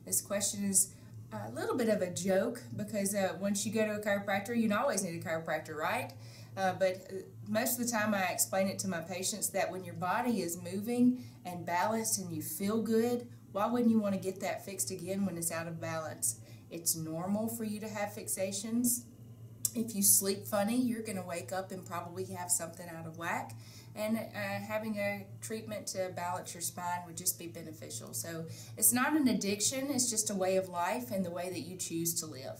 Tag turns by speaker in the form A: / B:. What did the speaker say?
A: This question is a little bit of a joke because once you go to a chiropractor, you always need a chiropractor, right? But most of the time I explain it to my patients that when your body is moving and balanced and you feel good, why wouldn't you want to get that fixed again when it's out of balance? It's normal for you to have fixations. If you sleep funny, you're going to wake up and probably have something out of whack. And having a treatment to balance your spine would just be beneficial. So it's not an addiction, it's just a way of life and the way that you choose to live.